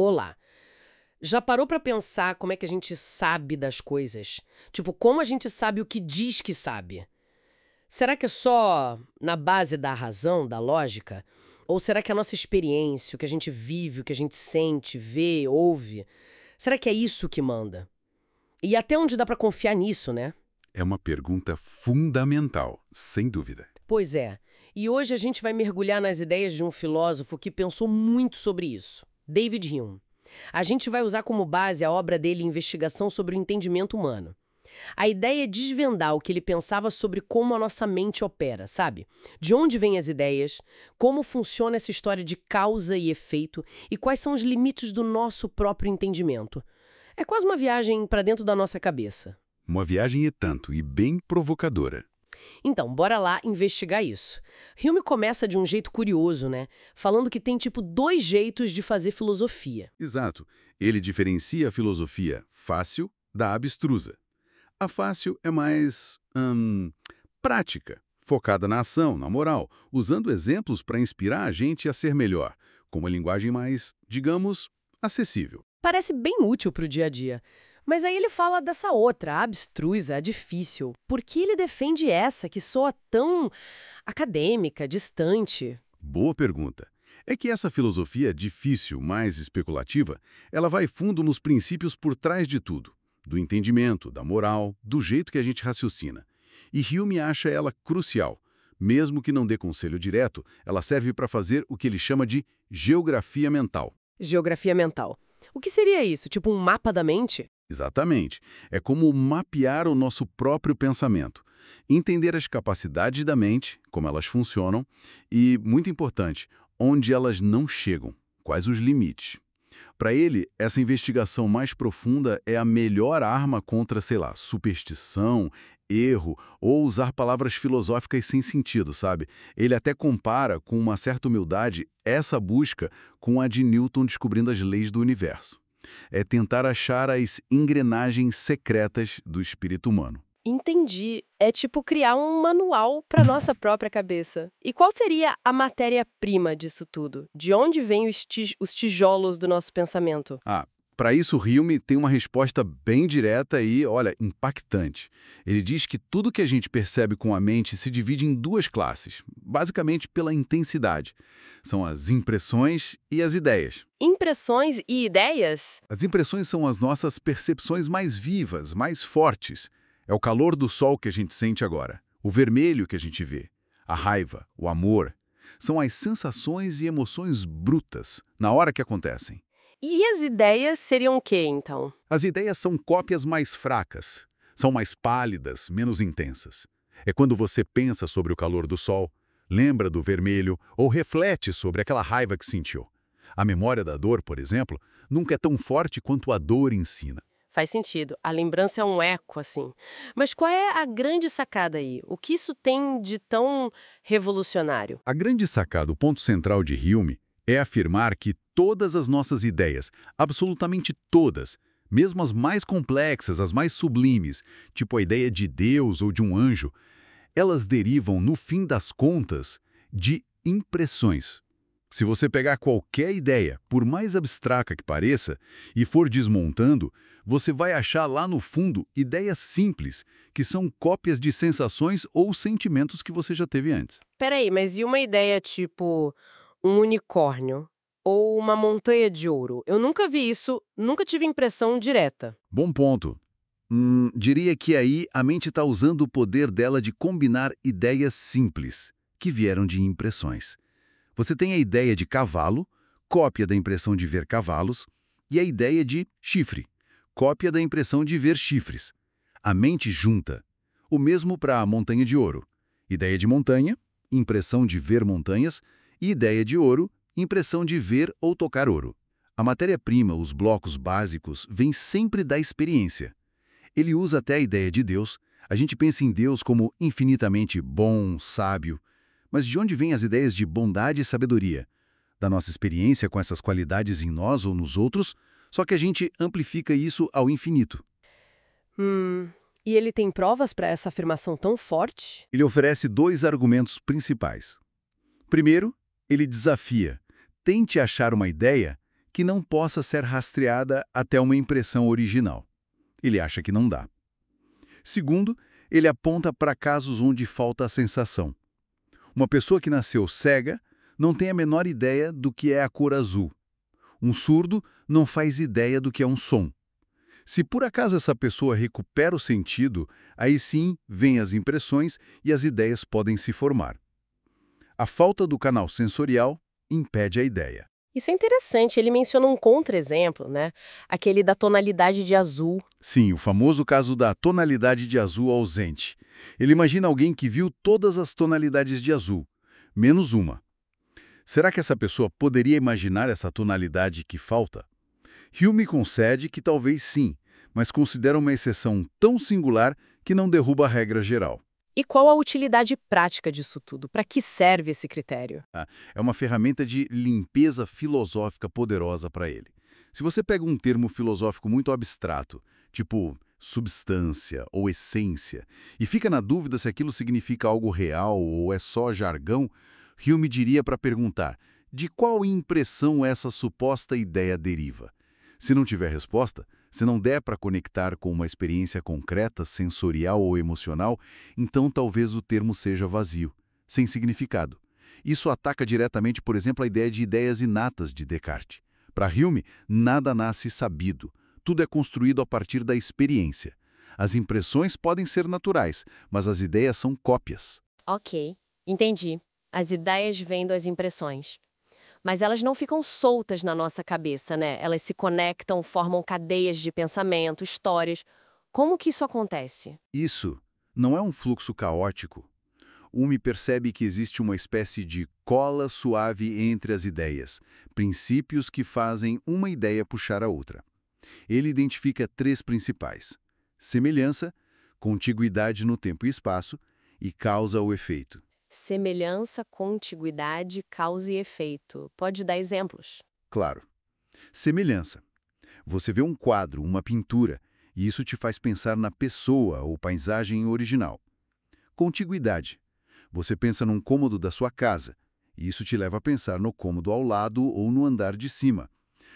Olá. Já parou pra pensar como é que a gente sabe das coisas? Tipo, como a gente sabe o que diz que sabe? Será que é só na base da razão, da lógica? Ou será que é a nossa experiência, o que a gente vive, o que a gente sente, vê, ouve? Será que é isso que manda? E até onde dá pra confiar nisso, né? É uma pergunta fundamental, sem dúvida. Pois é. E hoje a gente vai mergulhar nas ideias de um filósofo que pensou muito sobre isso, David Hume. A gente vai usar como base a obra dele Investigação sobre o Entendimento Humano. A ideia é desvendar o que ele pensava sobre como a nossa mente opera, sabe? De onde vêm as ideias, como funciona essa história de causa e efeito e quais são os limites do nosso próprio entendimento. É quase uma viagem para dentro da nossa cabeça. Uma viagem e tanto, e bem provocadora. Então, bora lá investigar isso. Hume começa de um jeito curioso, né? Falando que tem tipo dois jeitos de fazer filosofia. Exato. Ele diferencia a filosofia fácil da abstrusa. A fácil é mais, prática, focada na ação, na moral, usando exemplos para inspirar a gente a ser melhor, com uma linguagem mais, digamos, acessível. Parece bem útil para o dia a dia. Mas aí ele fala dessa outra, a abstrusa, a difícil. Por que ele defende essa que soa tão acadêmica, distante? Boa pergunta. É que essa filosofia difícil, mais especulativa, ela vai fundo nos princípios por trás de tudo, do entendimento, da moral, do jeito que a gente raciocina. E Hume acha ela crucial. Mesmo que não dê conselho direto, ela serve para fazer o que ele chama de geografia mental. Geografia mental. O que seria isso? Tipo um mapa da mente? Exatamente. É como mapear o nosso próprio pensamento. Entender as capacidades da mente, como elas funcionam, e, muito importante, onde elas não chegam, quais os limites. Para ele, essa investigação mais profunda é a melhor arma contra, sei lá, superstição, erro ou usar palavras filosóficas sem sentido, sabe? Ele até compara, com uma certa humildade, essa busca com a de Newton descobrindo as leis do universo. É tentar achar as engrenagens secretas do espírito humano. Entendi. É tipo criar um manual para nossa própria cabeça. E qual seria a matéria-prima disso tudo? De onde vêm os tijolos do nosso pensamento? Para isso, Hume tem uma resposta bem direta e, olha, impactante. Ele diz que tudo que a gente percebe com a mente se divide em duas classes, basicamente pela intensidade. São as impressões e as ideias. Impressões e ideias? As impressões são as nossas percepções mais vivas, mais fortes. É o calor do sol que a gente sente agora, o vermelho que a gente vê, a raiva, o amor. São as sensações e emoções brutas, na hora que acontecem. E as ideias seriam o quê, então? As ideias são cópias mais fracas, são mais pálidas, menos intensas. É quando você pensa sobre o calor do sol, lembra do vermelho ou reflete sobre aquela raiva que sentiu. A memória da dor, por exemplo, nunca é tão forte quanto a dor ensina. Faz sentido. A lembrança é um eco, assim. Mas qual é a grande sacada aí? O que isso tem de tão revolucionário? A grande sacada, o ponto central de Hume, é afirmar que todas as nossas ideias, absolutamente todas, mesmo as mais complexas, as mais sublimes, tipo a ideia de Deus ou de um anjo, elas derivam, no fim das contas, de impressões. Se você pegar qualquer ideia, por mais abstrata que pareça, e for desmontando, você vai achar lá no fundo ideias simples, que são cópias de sensações ou sentimentos que você já teve antes. Peraí, mas e uma ideia tipo um unicórnio ou uma montanha de ouro? Eu nunca vi isso, nunca tive impressão direta. Bom ponto. Diria que aí a mente está usando o poder dela de combinar ideias simples, que vieram de impressões. Você tem a ideia de cavalo, cópia da impressão de ver cavalos, e a ideia de chifre, cópia da impressão de ver chifres. A mente junta. O mesmo para a montanha de ouro. Ideia de montanha, impressão de ver montanhas, e ideia de ouro, impressão de ver ou tocar ouro. A matéria-prima, os blocos básicos, vêm sempre da experiência. Ele usa até a ideia de Deus. A gente pensa em Deus como infinitamente bom, sábio. Mas de onde vêm as ideias de bondade e sabedoria? Da nossa experiência com essas qualidades em nós ou nos outros, só que a gente amplifica isso ao infinito. E ele tem provas para essa afirmação tão forte? Ele oferece dois argumentos principais. Primeiro, ele desafia. Tente achar uma ideia que não possa ser rastreada até uma impressão original. Ele acha que não dá. Segundo, ele aponta para casos onde falta a sensação. Uma pessoa que nasceu cega não tem a menor ideia do que é a cor azul. Um surdo não faz ideia do que é um som. Se por acaso essa pessoa recupera o sentido, aí sim vêm as impressões e as ideias podem se formar. A falta do canal sensorial impede a ideia. Isso é interessante, ele menciona um contra-exemplo, né? Aquele da tonalidade de azul. Sim, o famoso caso da tonalidade de azul ausente. Ele imagina alguém que viu todas as tonalidades de azul, menos uma. Será que essa pessoa poderia imaginar essa tonalidade que falta? Hume concede que talvez sim, mas considera uma exceção tão singular que não derruba a regra geral. E qual a utilidade prática disso tudo? Para que serve esse critério? É uma ferramenta de limpeza filosófica poderosa para ele. Se você pega um termo filosófico muito abstrato, tipo substância ou essência, e fica na dúvida se aquilo significa algo real ou é só jargão, Hume diria para perguntar: de qual impressão essa suposta ideia deriva? Se não tiver resposta, se não der para conectar com uma experiência concreta, sensorial ou emocional, então talvez o termo seja vazio, sem significado. Isso ataca diretamente, por exemplo, a ideia de ideias inatas de Descartes. Para Hume, nada nasce sabido. Tudo é construído a partir da experiência. As impressões podem ser naturais, mas as ideias são cópias. Ok, entendi. As ideias vêm das impressões. Mas elas não ficam soltas na nossa cabeça, né? Elas se conectam, formam cadeias de pensamento, histórias. Como que isso acontece? Isso não é um fluxo caótico. Hume percebe que existe uma espécie de cola suave entre as ideias, princípios que fazem uma ideia puxar a outra. Ele identifica três principais: semelhança, contiguidade no tempo e espaço e causa ou efeito. Semelhança, contiguidade, causa e efeito. Pode dar exemplos? Claro. Semelhança. Você vê um quadro, uma pintura, e isso te faz pensar na pessoa ou paisagem original. Contiguidade. Você pensa num cômodo da sua casa, e isso te leva a pensar no cômodo ao lado ou no andar de cima.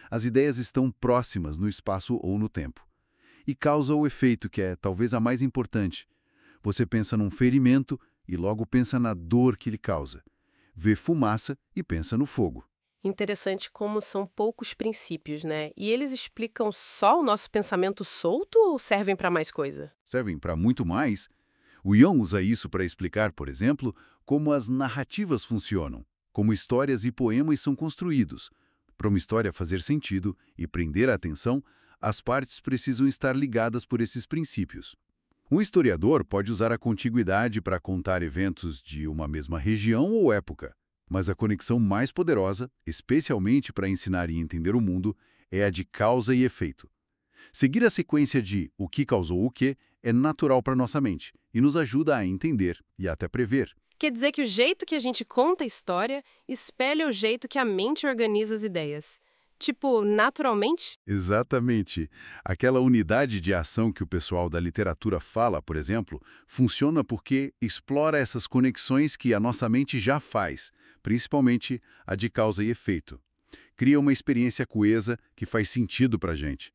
As ideias estão próximas no espaço ou no tempo. E causa o efeito, que é talvez a mais importante. Você pensa num ferimento e logo pensa na dor que lhe causa. Vê fumaça e pensa no fogo. Interessante como são poucos princípios, né? E eles explicam só o nosso pensamento solto ou servem para mais coisa? Servem para muito mais. O Jung usa isso para explicar, por exemplo, como as narrativas funcionam, como histórias e poemas são construídos. Para uma história fazer sentido e prender a atenção, as partes precisam estar ligadas por esses princípios. Um historiador pode usar a contiguidade para contar eventos de uma mesma região ou época, mas a conexão mais poderosa, especialmente para ensinar e entender o mundo, é a de causa e efeito. Seguir a sequência de o que causou o quê é natural para nossa mente e nos ajuda a entender e até prever. Quer dizer que o jeito que a gente conta a história espelha o jeito que a mente organiza as ideias. Tipo, naturalmente? Exatamente. Aquela unidade de ação que o pessoal da literatura fala, por exemplo, funciona porque explora essas conexões que a nossa mente já faz, principalmente a de causa e efeito. Cria uma experiência coesa que faz sentido para a gente.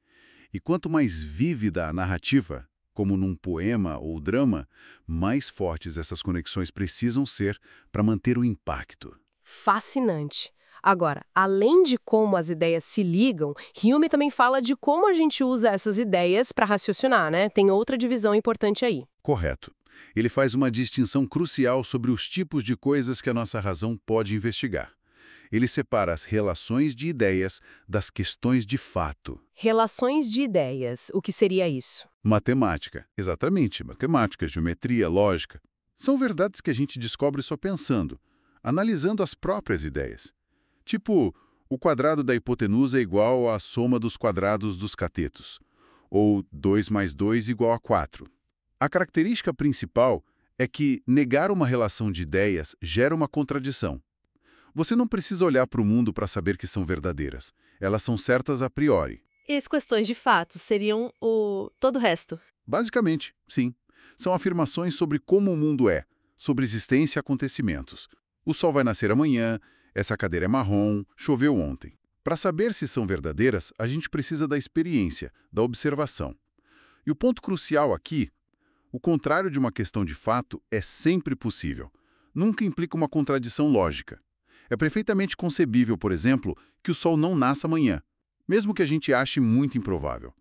E quanto mais vívida a narrativa, como num poema ou drama, mais fortes essas conexões precisam ser para manter o impacto. Fascinante. Agora, além de como as ideias se ligam, Hume também fala de como a gente usa essas ideias para raciocinar, né? Tem outra divisão importante aí. Correto. Ele faz uma distinção crucial sobre os tipos de coisas que a nossa razão pode investigar. Ele separa as relações de ideias das questões de fato. Relações de ideias. O que seria isso? Matemática. Exatamente. Matemática, geometria, lógica. São verdades que a gente descobre só pensando, analisando as próprias ideias. Tipo, o quadrado da hipotenusa é igual à soma dos quadrados dos catetos. Ou 2 mais 2 igual a 4. A característica principal é que negar uma relação de ideias gera uma contradição. Você não precisa olhar para o mundo para saber que são verdadeiras. Elas são certas a priori. E as questões de fato seriam todo o resto. Basicamente, sim. São afirmações sobre como o mundo é, sobre existência e acontecimentos. O sol vai nascer amanhã, essa cadeira é marrom, choveu ontem. Para saber se são verdadeiras, a gente precisa da experiência, da observação. E o ponto crucial aqui, o contrário de uma questão de fato é sempre possível. Nunca implica uma contradição lógica. É perfeitamente concebível, por exemplo, que o Sol não nasça amanhã, mesmo que a gente ache muito improvável.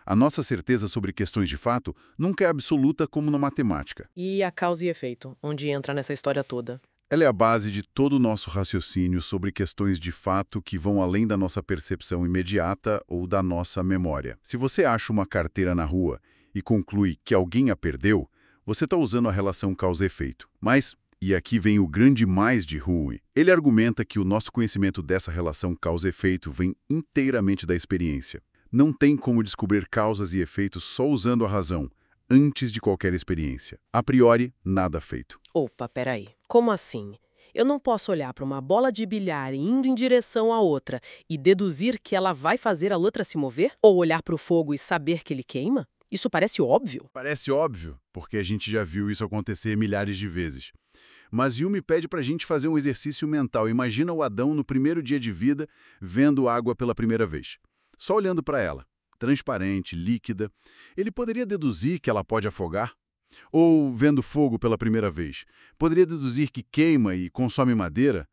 A nossa certeza sobre questões de fato nunca é absoluta como na matemática. E a causa e efeito, onde entra nessa história toda? Ela é a base de todo o nosso raciocínio sobre questões de fato que vão além da nossa percepção imediata ou da nossa memória. Se você acha uma carteira na rua e conclui que alguém a perdeu, você está usando a relação causa-efeito. Mas, e aqui vem o grande mais de Hume, ele argumenta que o nosso conhecimento dessa relação causa-efeito vem inteiramente da experiência. Não tem como descobrir causas e efeitos só usando a razão, antes de qualquer experiência. A priori, nada feito. Opa, peraí. Como assim? Eu não posso olhar para uma bola de bilhar indo em direção à outra e deduzir que ela vai fazer a outra se mover? Ou olhar para o fogo e saber que ele queima? Isso parece óbvio. Parece óbvio, porque a gente já viu isso acontecer milhares de vezes. Mas Hume pede para a gente fazer um exercício mental. Imagina o Adão no primeiro dia de vida, vendo água pela primeira vez. Só olhando para ela, transparente, líquida, ele poderia deduzir que ela pode afogar? Ou, vendo fogo pela primeira vez, poderia deduzir que queima e consome madeira?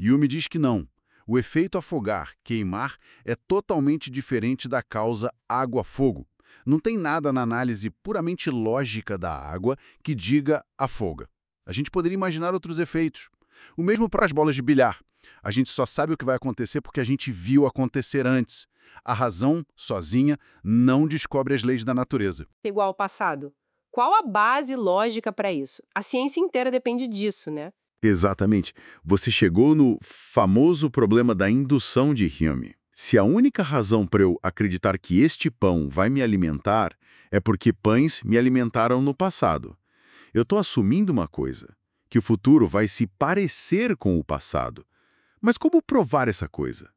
Hume diz que não. O efeito afogar, queimar, é totalmente diferente da causa água-fogo. Não tem nada na análise puramente lógica da água que diga afoga. A gente poderia imaginar outros efeitos. O mesmo para as bolas de bilhar. A gente só sabe o que vai acontecer porque a gente viu acontecer antes. A razão, sozinha, não descobre as leis da natureza. Igual ao passado. Qual a base lógica para isso? A ciência inteira depende disso, né? Exatamente. Você chegou no famoso problema da indução de Hume. Se a única razão para eu acreditar que este pão vai me alimentar é porque pães me alimentaram no passado. Eu estou assumindo uma coisa, que o futuro vai se parecer com o passado. Mas como provar essa coisa?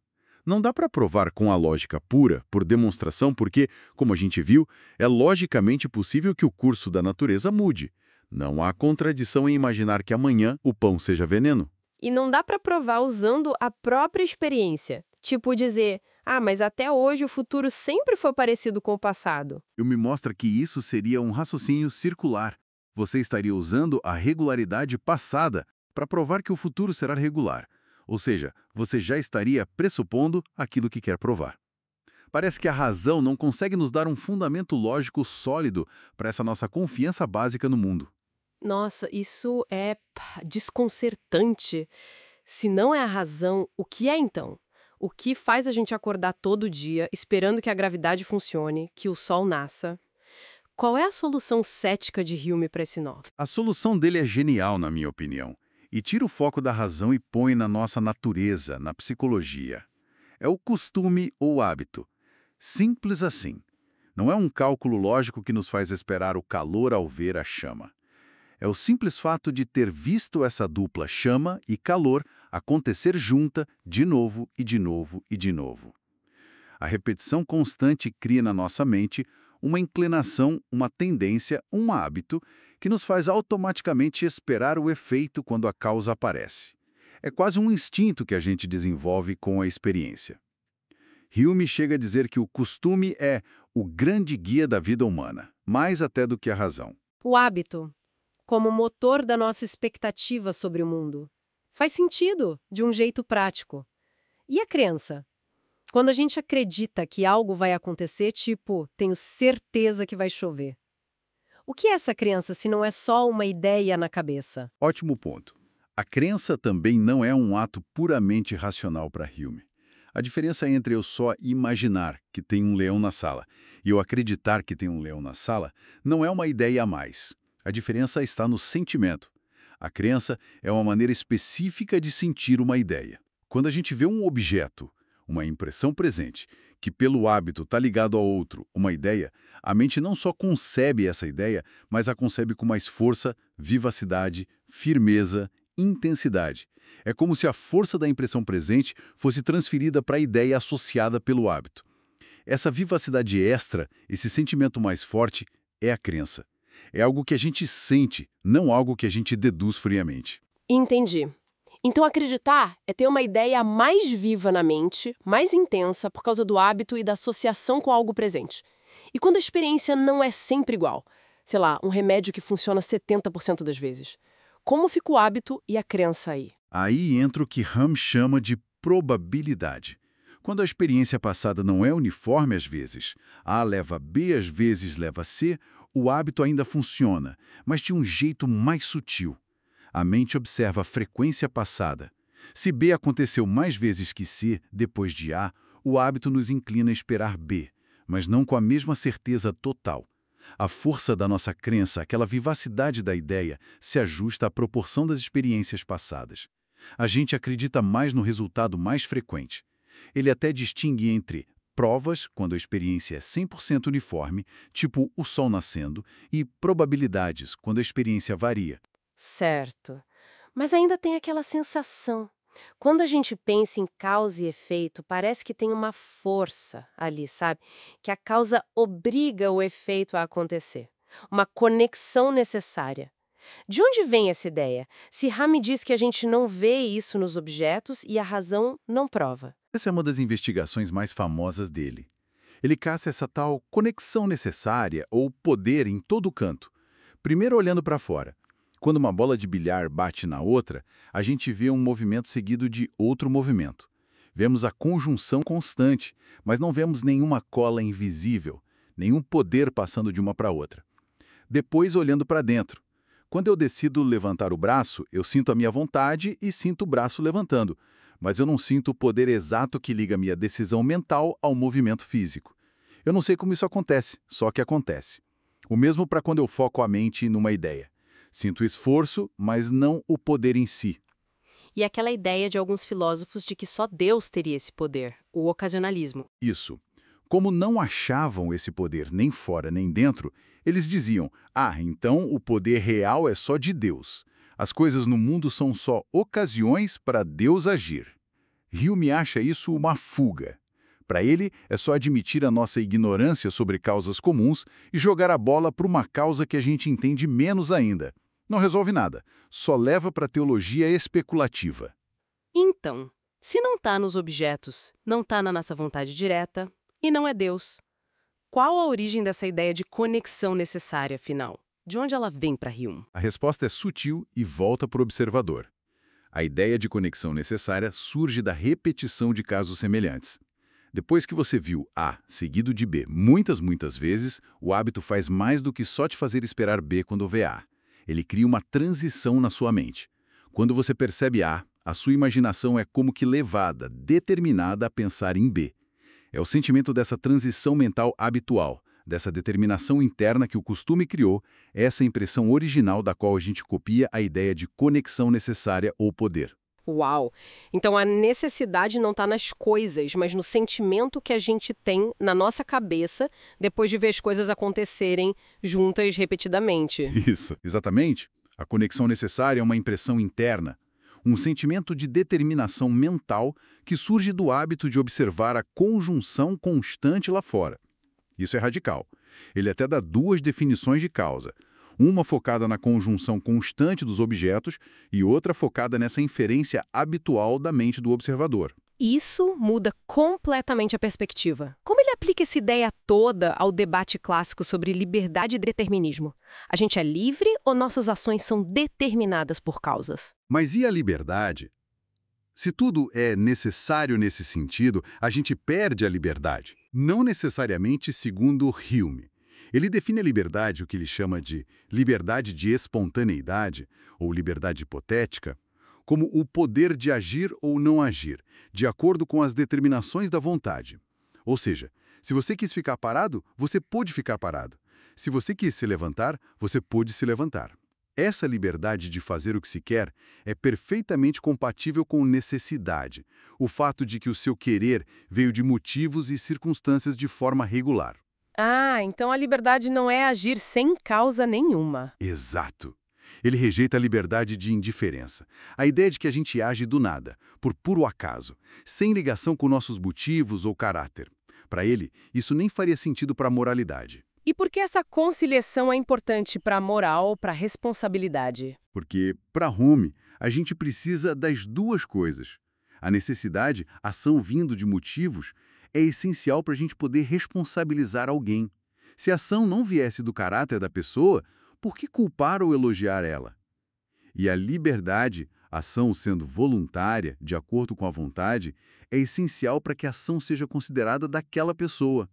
Não dá para provar com a lógica pura, por demonstração, porque, como a gente viu, é logicamente possível que o curso da natureza mude. Não há contradição em imaginar que amanhã o pão seja veneno. E não dá para provar usando a própria experiência. Tipo dizer, mas até hoje o futuro sempre foi parecido com o passado. Me mostra que isso seria um raciocínio circular. Você estaria usando a regularidade passada para provar que o futuro será regular. Ou seja, você já estaria pressupondo aquilo que quer provar. Parece que a razão não consegue nos dar um fundamento lógico sólido para essa nossa confiança básica no mundo. Nossa, isso é desconcertante. Se não é a razão, o que é então? O que faz a gente acordar todo dia esperando que a gravidade funcione, que o sol nasça? Qual é a solução cética de Hume para esse nó? A solução dele é genial, na minha opinião, e tira o foco da razão e põe na nossa natureza, na psicologia. É o costume ou hábito. Simples assim. Não é um cálculo lógico que nos faz esperar o calor ao ver a chama. É o simples fato de ter visto essa dupla chama e calor acontecer junta de novo e de novo e de novo. A repetição constante cria na nossa mente uma inclinação, uma tendência, um hábito que nos faz automaticamente esperar o efeito quando a causa aparece. É quase um instinto que a gente desenvolve com a experiência. Hume chega a dizer que o costume é o grande guia da vida humana, mais até do que a razão. O hábito, como motor da nossa expectativa sobre o mundo. Faz sentido, de um jeito prático. E a crença? Quando a gente acredita que algo vai acontecer, tipo, tenho certeza que vai chover. O que é essa crença se não é só uma ideia na cabeça? Ótimo ponto. A crença também não é um ato puramente racional para Hume. A diferença entre eu só imaginar que tem um leão na sala e eu acreditar que tem um leão na sala não é uma ideia a mais. A diferença está no sentimento. A crença é uma maneira específica de sentir uma ideia. Quando a gente vê um objeto, uma impressão presente, que pelo hábito está ligado a outro, uma ideia, a mente não só concebe essa ideia, mas a concebe com mais força, vivacidade, firmeza, intensidade. É como se a força da impressão presente fosse transferida para a ideia associada pelo hábito. Essa vivacidade extra, esse sentimento mais forte, é a crença. É algo que a gente sente, não algo que a gente deduz friamente. Entendi. Então, acreditar é ter uma ideia mais viva na mente, mais intensa, por causa do hábito e da associação com algo presente. E quando a experiência não é sempre igual, sei lá, um remédio que funciona 70% das vezes, como fica o hábito e a crença aí? Aí entra o que Ham chama de probabilidade. Quando a experiência passada não é uniforme às vezes, A leva B às vezes leva C, o hábito ainda funciona, mas de um jeito mais sutil. A mente observa a frequência passada. Se B aconteceu mais vezes que C depois de A, o hábito nos inclina a esperar B, mas não com a mesma certeza total. A força da nossa crença, aquela vivacidade da ideia, se ajusta à proporção das experiências passadas. A gente acredita mais no resultado mais frequente. Ele até distingue entre provas, quando a experiência é 100% uniforme, tipo o sol nascendo, e probabilidades, quando a experiência varia. Certo. Mas ainda tem aquela sensação. Quando a gente pensa em causa e efeito, parece que tem uma força ali, sabe? Que a causa obriga o efeito a acontecer. Uma conexão necessária. De onde vem essa ideia? Se Rami diz que a gente não vê isso nos objetos e a razão não prova. Essa é uma das investigações mais famosas dele. Ele caça essa tal conexão necessária ou poder em todo canto. Primeiro olhando para fora. Quando uma bola de bilhar bate na outra, a gente vê um movimento seguido de outro movimento. Vemos a conjunção constante, mas não vemos nenhuma cola invisível, nenhum poder passando de uma para outra. Depois, olhando para dentro. Quando eu decido levantar o braço, eu sinto a minha vontade e sinto o braço levantando, mas eu não sinto o poder exato que liga minha decisão mental ao movimento físico. Eu não sei como isso acontece, só que acontece. O mesmo para quando eu foco a mente numa ideia. Sinto o esforço, mas não o poder em si. E aquela ideia de alguns filósofos de que só Deus teria esse poder, o ocasionalismo. Isso. Como não achavam esse poder nem fora nem dentro, eles diziam, então o poder real é só de Deus. As coisas no mundo são só ocasiões para Deus agir. Hume acha isso uma fuga. Para ele, é só admitir a nossa ignorância sobre causas comuns e jogar a bola para uma causa que a gente entende menos ainda. Não resolve nada, só leva para a teologia especulativa. Então, se não está nos objetos, não está na nossa vontade direta e não é Deus, qual a origem dessa ideia de conexão necessária, afinal? De onde ela vem para Hume? A resposta é sutil e volta para o observador. A ideia de conexão necessária surge da repetição de casos semelhantes. Depois que você viu A seguido de B muitas vezes, o hábito faz mais do que só te fazer esperar B quando vê A. Ele cria uma transição na sua mente. Quando você percebe A, a sua imaginação é como que levada, determinada a pensar em B. É o sentimento dessa transição mental habitual, dessa determinação interna que o costume criou, essa impressão original da qual a gente copia a ideia de conexão necessária ou poder. Uau! Então a necessidade não está nas coisas, mas no sentimento que a gente tem na nossa cabeça depois de ver as coisas acontecerem juntas repetidamente. Isso, exatamente. A conexão necessária é uma impressão interna, um sentimento de determinação mental que surge do hábito de observar a conjunção constante lá fora. Isso é radical. Ele até dá duas definições de causa. Uma focada na conjunção constante dos objetos e outra focada nessa inferência habitual da mente do observador. Isso muda completamente a perspectiva. Como ele aplica essa ideia toda ao debate clássico sobre liberdade e determinismo? A gente é livre ou nossas ações são determinadas por causas? Mas e a liberdade? Se tudo é necessário nesse sentido, a gente perde a liberdade. Não necessariamente segundo Hume. Ele define a liberdade, o que ele chama de liberdade de espontaneidade, ou liberdade hipotética, como o poder de agir ou não agir, de acordo com as determinações da vontade. Ou seja, se você quis ficar parado, você pôde ficar parado. Se você quis se levantar, você pôde se levantar. Essa liberdade de fazer o que se quer é perfeitamente compatível com necessidade, o fato de que o seu querer veio de motivos e circunstâncias de forma regular. Então a liberdade não é agir sem causa nenhuma. Exato. Ele rejeita a liberdade de indiferença, a ideia de que a gente age do nada, por puro acaso, sem ligação com nossos motivos ou caráter. Para ele, isso nem faria sentido para a moralidade. E por que essa conciliação é importante para a moral, para a responsabilidade? Porque, para Hume, A gente precisa das duas coisas. A necessidade, ação vindo de motivos, é essencial para a gente poder responsabilizar alguém. Se a ação não viesse do caráter da pessoa, por que culpar ou elogiar ela? E a liberdade, ação sendo voluntária, de acordo com a vontade, é essencial para que a ação seja considerada daquela pessoa.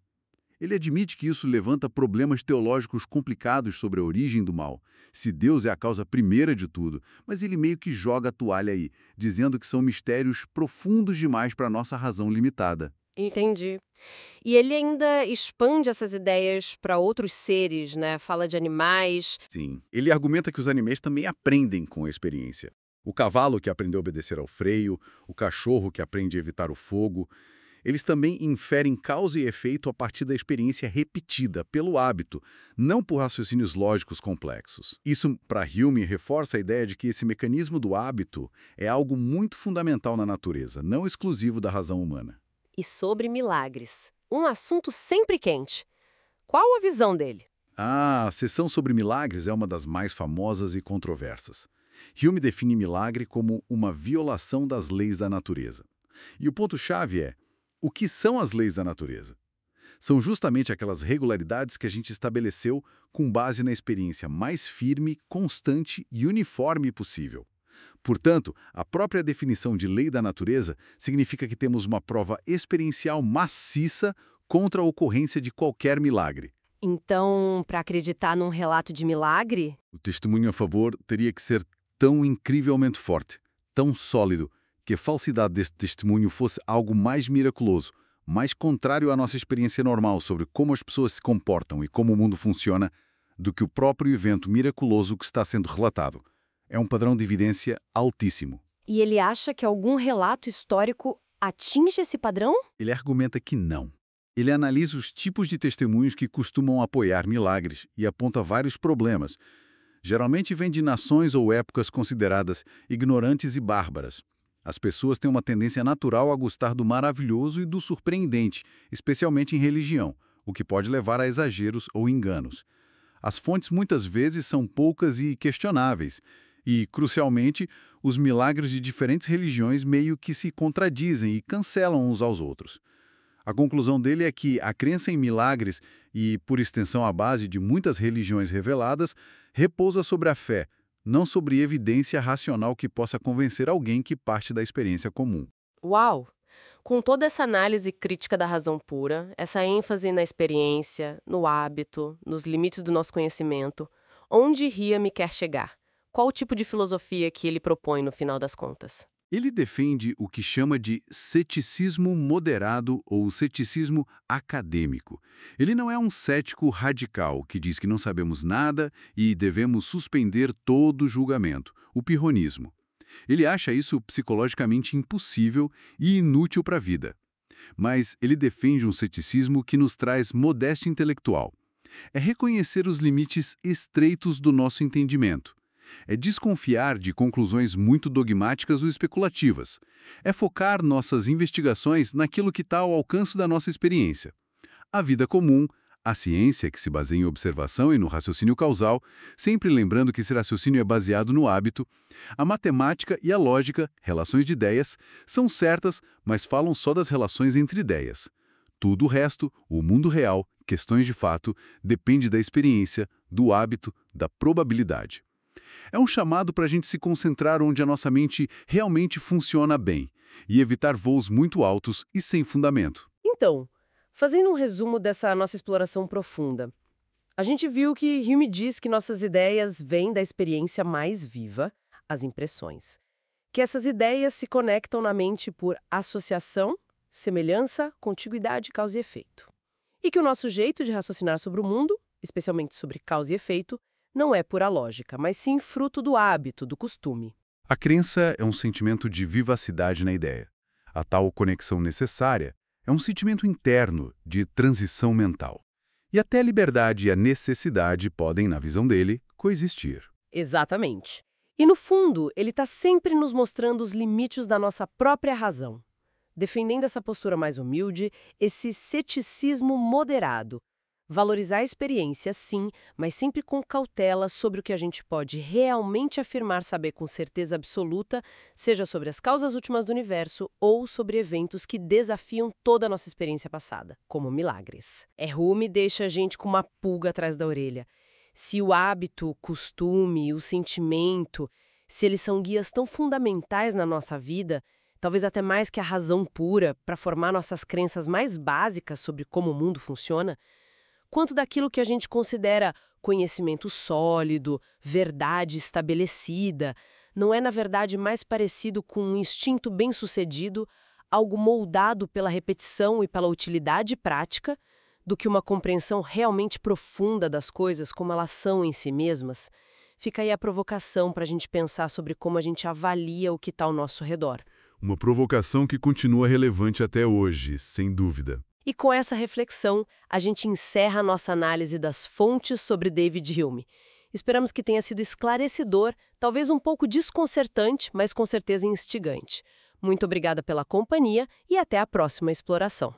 Ele admite que isso levanta problemas teológicos complicados sobre a origem do mal, se Deus é a causa primeira de tudo, mas ele meio que joga a toalha aí, dizendo que são mistérios profundos demais para a nossa razão limitada. Entendi. E ele ainda expande essas ideias para outros seres, né? Fala de animais. Sim, ele argumenta que os animais também aprendem com a experiência. O cavalo que aprendeu a obedecer ao freio, o cachorro que aprende a evitar o fogo. Eles também inferem causa e efeito a partir da experiência repetida, pelo hábito, não por raciocínios lógicos complexos. Isso, para Hume, reforça a ideia de que esse mecanismo do hábito é algo muito fundamental na natureza, não exclusivo da razão humana. E sobre milagres. Um assunto sempre quente. Qual a visão dele? A sessão sobre milagres é uma das mais famosas e controversas. Hume define milagre como uma violação das leis da natureza. E o ponto-chave é: o que são as leis da natureza? São justamente aquelas regularidades que a gente estabeleceu com base na experiência mais firme, constante e uniforme possível. Portanto, a própria definição de lei da natureza significa que temos uma prova experiencial maciça contra a ocorrência de qualquer milagre. Então, para acreditar num relato de milagre? O testemunho a favor teria que ser tão incrivelmente forte, tão sólido, que a falsidade desse testemunho fosse algo mais miraculoso, mais contrário à nossa experiência normal sobre como as pessoas se comportam e como o mundo funciona, do que o próprio evento miraculoso que está sendo relatado. É um padrão de evidência altíssimo. E ele acha que algum relato histórico atinge esse padrão? Ele argumenta que não. Ele analisa os tipos de testemunhos que costumam apoiar milagres e aponta vários problemas. Geralmente vem de nações ou épocas consideradas ignorantes e bárbaras. As pessoas têm uma tendência natural a gostar do maravilhoso e do surpreendente, especialmente em religião, o que pode levar a exageros ou enganos. As fontes muitas vezes são poucas e questionáveis, e, crucialmente, os milagres de diferentes religiões meio que se contradizem e cancelam uns aos outros. A conclusão dele é que a crença em milagres e, por extensão, a base de muitas religiões reveladas, repousa sobre a fé, não sobre evidência racional que possa convencer alguém que parte da experiência comum. Uau! Com toda essa análise crítica da razão pura, essa ênfase na experiência, no hábito, nos limites do nosso conhecimento, onde Hume quer chegar? Qual o tipo de filosofia que ele propõe no final das contas? Ele defende o que chama de ceticismo moderado ou ceticismo acadêmico. Ele não é um cético radical que diz que não sabemos nada e devemos suspender todo julgamento, o pirronismo. Ele acha isso psicologicamente impossível e inútil para a vida. Mas ele defende um ceticismo que nos traz modéstia intelectual. É reconhecer os limites estreitos do nosso entendimento. É desconfiar de conclusões muito dogmáticas ou especulativas. É focar nossas investigações naquilo que está ao alcance da nossa experiência. A vida comum, a ciência que se baseia em observação e no raciocínio causal, sempre lembrando que esse raciocínio é baseado no hábito, a matemática e a lógica, relações de ideias, são certas, mas falam só das relações entre ideias. Tudo o resto, o mundo real, questões de fato, depende da experiência, do hábito, da probabilidade. É um chamado para a gente se concentrar onde a nossa mente realmente funciona bem e evitar voos muito altos e sem fundamento. Então, fazendo um resumo dessa nossa exploração profunda, a gente viu que Hume diz que nossas ideias vêm da experiência mais viva, as impressões. Que essas ideias se conectam na mente por associação, semelhança, contiguidade, causa e efeito. E que o nosso jeito de raciocinar sobre o mundo, especialmente sobre causa e efeito, não é pura lógica, mas sim fruto do hábito, do costume. A crença é um sentimento de vivacidade na ideia. A tal conexão necessária é um sentimento interno de transição mental. E até a liberdade e a necessidade podem, na visão dele, coexistir. Exatamente. E no fundo, ele está sempre nos mostrando os limites da nossa própria razão, defendendo essa postura mais humilde, esse ceticismo moderado. Valorizar a experiência, sim, mas sempre com cautela sobre o que a gente pode realmente afirmar saber com certeza absoluta, seja sobre as causas últimas do universo ou sobre eventos que desafiam toda a nossa experiência passada, como milagres. Rumi deixa a gente com uma pulga atrás da orelha. Se o hábito, o costume, o sentimento, se eles são guias tão fundamentais na nossa vida, talvez até mais que a razão pura para formar nossas crenças mais básicas sobre como o mundo funciona, quanto daquilo que a gente considera conhecimento sólido, verdade estabelecida, não é, na verdade, mais parecido com um instinto bem-sucedido, algo moldado pela repetição e pela utilidade prática, do que uma compreensão realmente profunda das coisas como elas são em si mesmas? Fica aí a provocação para a gente pensar sobre como a gente avalia o que está ao nosso redor. Uma provocação que continua relevante até hoje, sem dúvida. E com essa reflexão, a gente encerra a nossa análise das fontes sobre David Hume. Esperamos que tenha sido esclarecedor, talvez um pouco desconcertante, mas com certeza instigante. Muito obrigada pela companhia e até a próxima exploração.